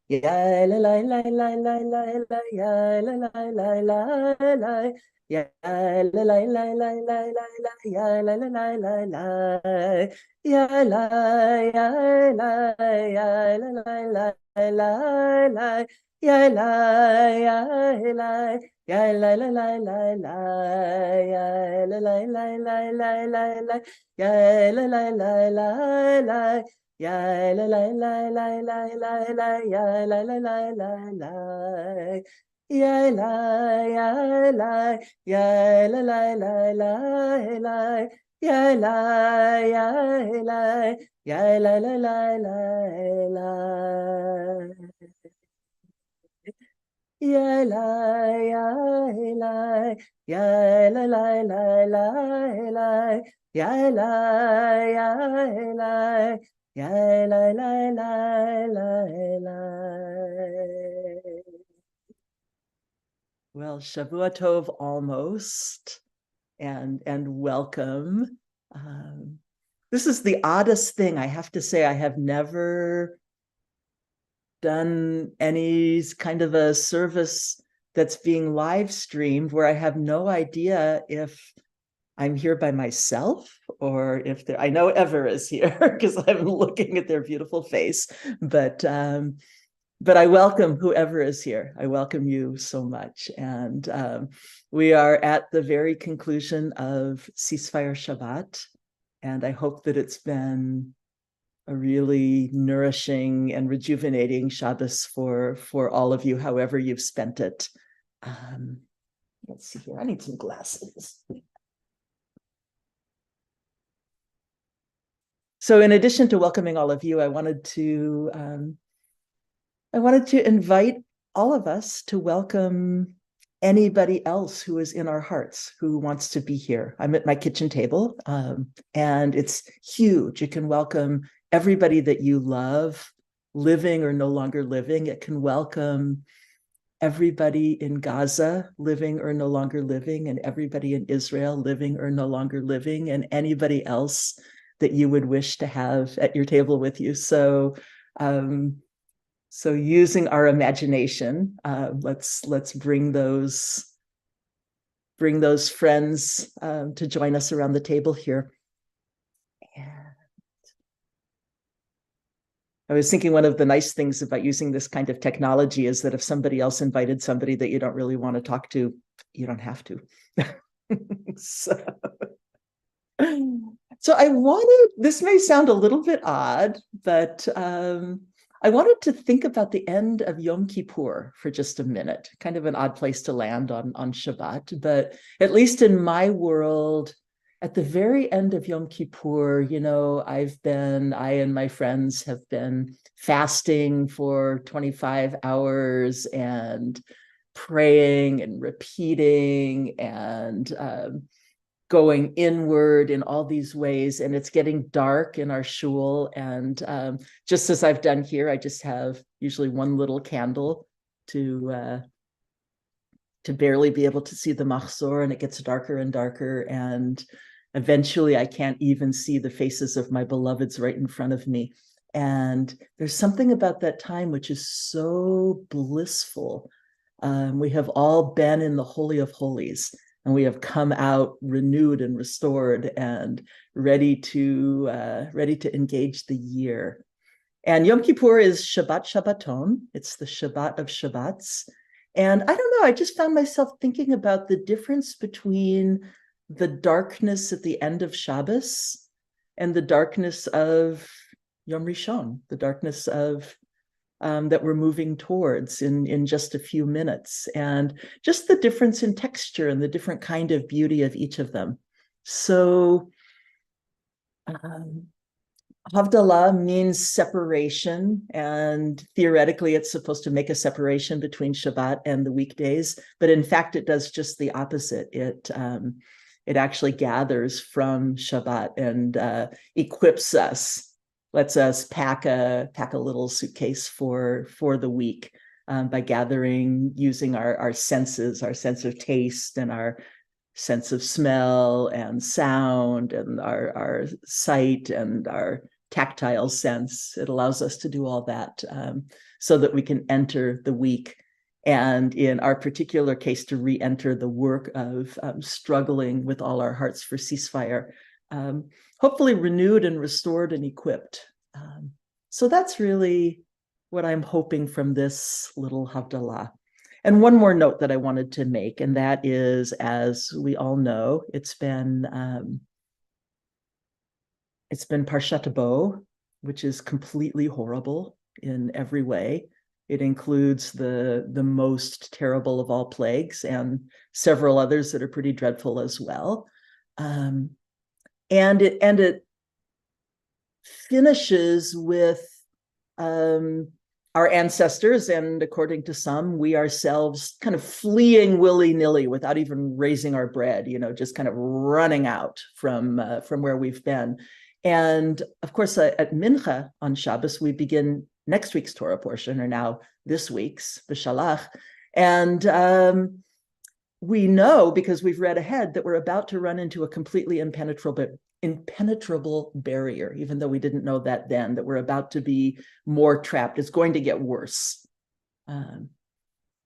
ya la la la la la la la, ya la la la la la, ya la la la la la la la, ya la la la la la, ya la ya la ya la la la la la, ya la ya la ya la la la la la, ya la la la la la la la, ya la la la la la, ya la la la la la la la, ya la la la la la, ya la ya la ya la la la la la, ya la ya la ya la la la la la, ya la ya la ya la la la la la, ya la ya la ya la la la la la. Well, Shavua Tov almost, and welcome. This is the oddest thing, I have to say. I have never done any kind of a service that's being live streamed where I have no idea if I'm here by myself or if there, I know Ever is here because I'm looking at their beautiful face, but I welcome whoever is here. I welcome you so much. And we are at the very conclusion of Ceasefire Shabbat. And I hope that it's been a really nourishing and rejuvenating Shabbos for all of you, however you've spent it. Let's see here. I need some glasses. So in addition to welcoming all of you, I wanted to invite all of us to welcome anybody else who is in our hearts, who wants to be here. I'm at my kitchen table, and it's huge. It can welcome everybody that you love, living or no longer living. It can welcome everybody in Gaza, living or no longer living, and everybody in Israel, living or no longer living, and anybody else that you would wish to have at your table with you. So using our imagination, let's bring those friends to join us around the table here. And I was thinking one of the nice things about using this kind of technology is that if somebody else invited somebody that you don't really want to talk to, you don't have to. So I wanted, this may sound a little bit odd, but I wanted to think about the end of Yom Kippur for just a minute. Kind of an odd place to land on Shabbat, but at least in my world, at the very end of Yom Kippur, you know, I and my friends have been fasting for 25 hours and praying and repeating and going inward in all these ways, and it's getting dark in our shul. And just as I've done here, I just have usually one little candle to barely be able to see the machzor, and it gets darker and darker, and eventually I can't even see the faces of my beloveds right in front of me. And there's something about that time which is so blissful. We have all been in the Holy of Holies, and we have come out renewed and restored and ready to engage the year. And Yom Kippur is Shabbat Shabbaton. It's the Shabbat of Shabbats. And I don't know, I just found myself thinking about the difference between the darkness at the end of Shabbos and the darkness of Yom Rishon, the darkness of that we're moving towards in just a few minutes, and just the difference in texture and the different kind of beauty of each of them. So Havdalah means separation, and theoretically it's supposed to make a separation between Shabbat and the weekdays, but in fact it does just the opposite. It actually gathers from Shabbat and equips us, lets us pack a little suitcase for the week by gathering, using our senses, our sense of taste and our sense of smell and sound and our sight and our tactile sense. It allows us to do all that so that we can enter the week. And in our particular case, to re-enter the work of struggling with all our hearts for ceasefire, hopefully renewed and restored and equipped. So that's really what I'm hoping from this little Havdalah. And one more note that I wanted to make, and that is, as we all know, it's been Parshat Bo, which is completely horrible in every way. It includes the most terrible of all plagues and several others that are pretty dreadful as well. And it finishes with our ancestors, and according to some, we ourselves kind of fleeing willy-nilly without even raising our bread, just kind of running out from where we've been. And of course, at Mincha on Shabbos, we begin next week's Torah portion, or now this week's, B'Shalach. And we know, because we've read ahead, that we're about to run into a completely impenetrable barrier, even though we didn't know that then, that we're about to be more trapped. It's going to get worse. And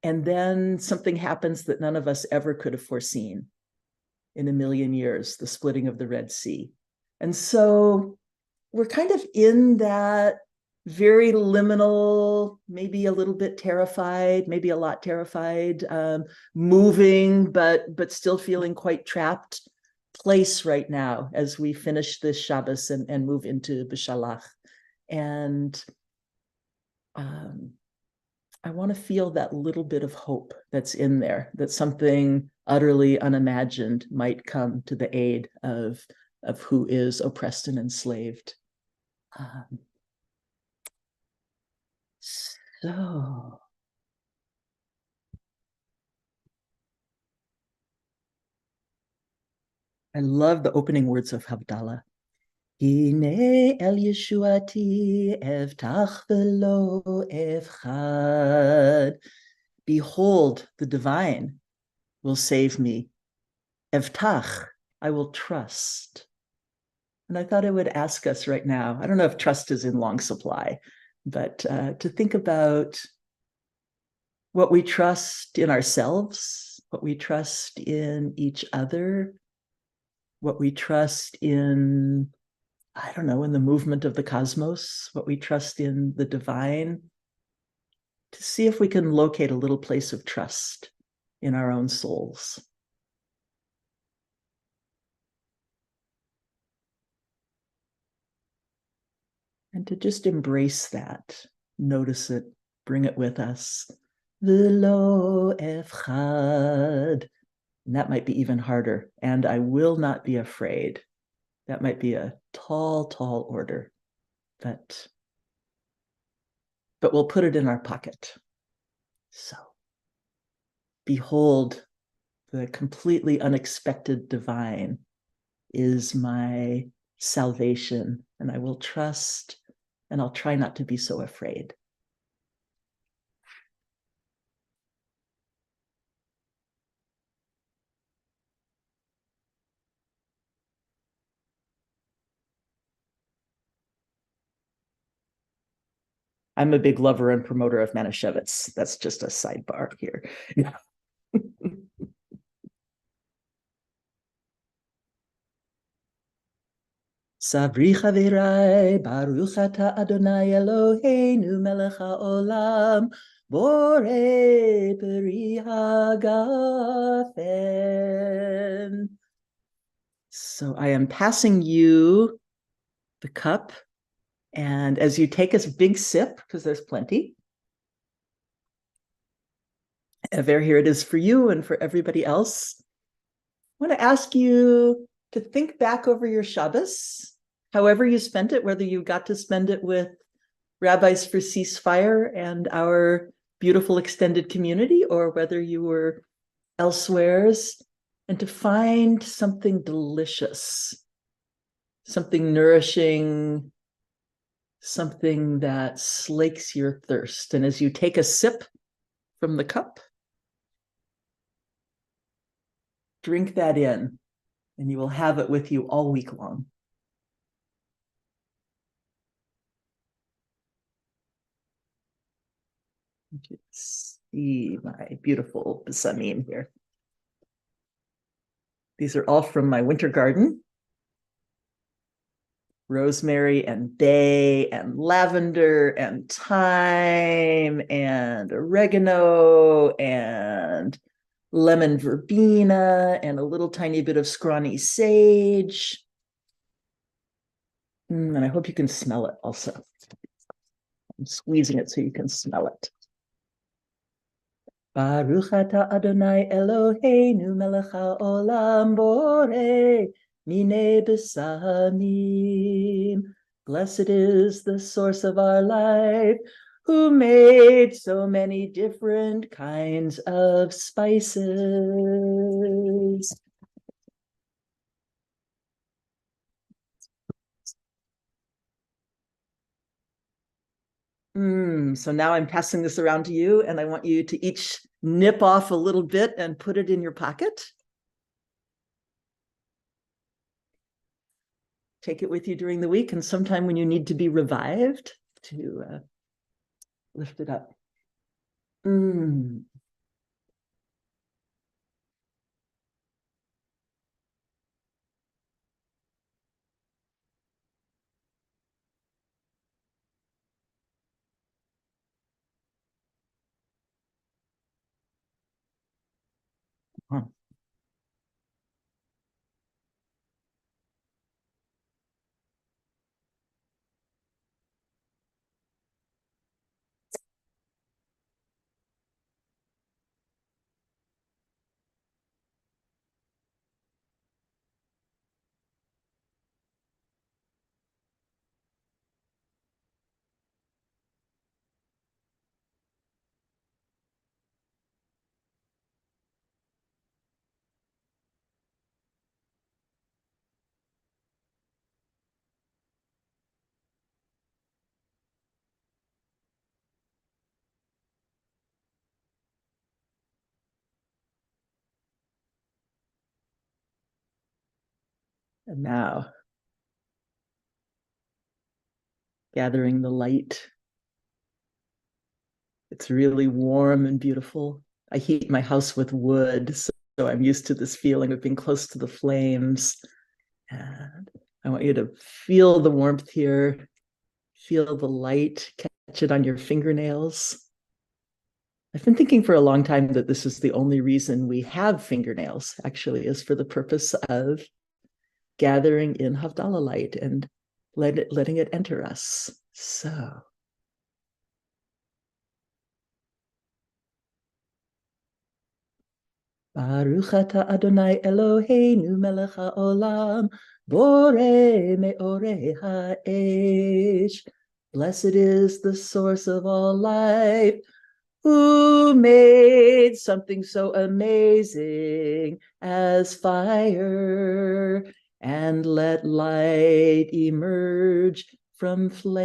then something happens that none of us ever could have foreseen in a million years, the splitting of the Red Sea. And so we're kind of in that very liminal, maybe a little bit terrified, maybe a lot terrified, moving, but still feeling quite trapped place right now as we finish this Shabbos and move into B'Shalach. And I want to feel that little bit of hope that's in there, that something utterly unimagined might come to the aid of who is oppressed and enslaved. So I love the opening words of Havdalah. Hine el Yeshuati evtach velo evchad. Behold, the divine will save me. Evtach, I will trust. And I thought I would ask us right now, I don't know if trust is in long supply, but to think about what we trust in ourselves, what we trust in each other, what we trust in, I don't know, in the movement of the cosmos, what we trust in the divine, to see if we can locate a little place of trust in our own souls. And to just embrace that, notice it, bring it with us. V'lo efchad. And that might be even harder. And I will not be afraid. That might be a tall, tall order. But we'll put it in our pocket. So, behold, the completely unexpected divine is my salvation, and I will trust, and I'll try not to be so afraid. I'm a big lover and promoter of Manischewitz. That's just a sidebar here. Sabri chavirai, Baruch ata Adonai Eloheinu melech haolam, borei peri hagafen. So I am passing you the cup, and as you take a big sip, because there's plenty, Ever, here it is for you and for everybody else. I want to ask you to think back over your Shabbos, however you spent it, whether you got to spend it with Rabbis for Ceasefire and our beautiful extended community, or whether you were elsewheres, and to find something delicious, something nourishing, something that slakes your thirst. And as you take a sip from the cup, drink that in, and you will have it with you all week long. See my beautiful besamim here. These are all from my winter garden. Rosemary and bay and lavender and thyme and oregano and lemon verbena and a little tiny bit of scrawny sage. And I hope you can smell it also. I'm squeezing it so you can smell it. Baruch atah Adonai Eloheinu melech haolam borei minei besamim. Blessed is the source of our life, who made so many different kinds of spices. So now I'm passing this around to you, and I want you to each nip off a little bit and put it in your pocket. Take it with you during the week, and sometime when you need to be revived, to lift it up. And now, gathering the light. It's really warm and beautiful. I heat my house with wood, so I'm used to this feeling of being close to the flames. And I want you to feel the warmth here, feel the light, catch it on your fingernails. I've been thinking for a long time that this is the only reason we have fingernails, actually, is for the purpose of gathering in Havdalah light and letting it enter us. So. Baruch atah Adonai Eloheinu melech haolam borei meorei ha'esh. Blessed is the source of all life, who made something so amazing as fire and let light emerge from flame.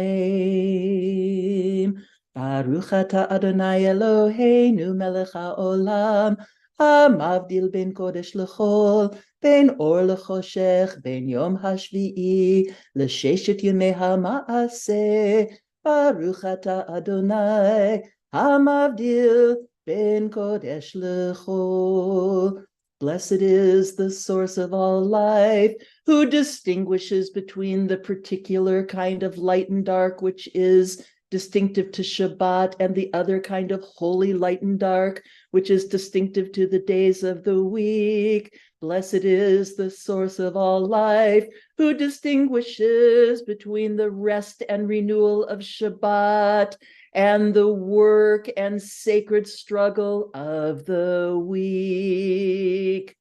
Baruch atah Adonai Eloheinu melech haolam המבדיל בין קודש לחול, בין אור לחושך, בין יום השביעי לששת ימי המעשה. ברוך אתה אדוני, המבדיל בין קודש לחול. Blessed is the source of all life, who distinguishes between the particular kind of light and dark, which is distinctive to Shabbat, and the other kind of holy light and dark, which is distinctive to the days of the week. Blessed is the source of all life, who distinguishes between the rest and renewal of Shabbat and the work and sacred struggle of the week.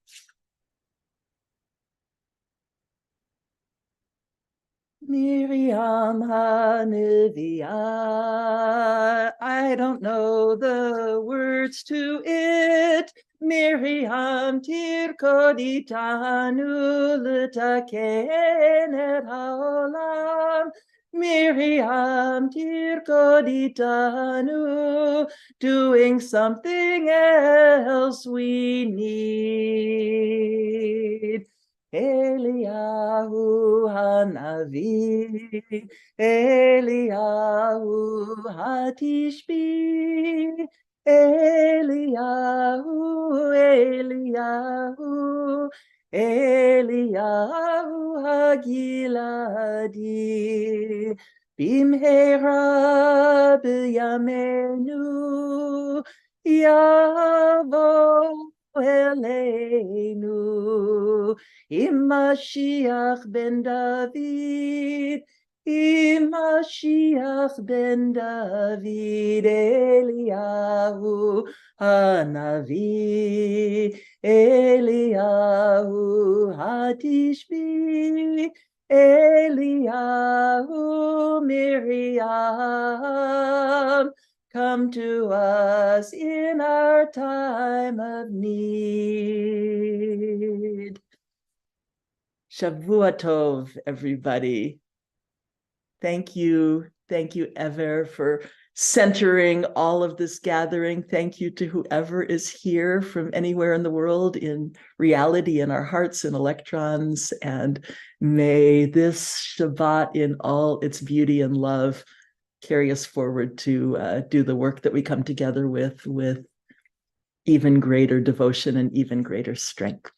Miriam HaNeviah, I don't know the words to it. Miriam tirkod itanu letaken et haolam. Miriam tirkod itanu, doing something else we need. Eliyahu Hanavi, Eliyahu Hatishbi, Eliyahu, Eliyahu, Eliyahu Hagiladi, Bimhera b'yameinu, Yavo Eleinu, Mashiach ben David, Mashiach ben David, Eliyahu Hanavi, Eliyahu Hatishbi, Eliyahu Miriam, come to us in our time of need. Shavua Tov, everybody. Thank you. Thank you, Ever, for centering all of this gathering. Thank you to whoever is here from anywhere in the world in reality, in our hearts and electrons. And may this Shabbat in all its beauty and love carry us forward to do the work that we come together with even greater devotion and even greater strength.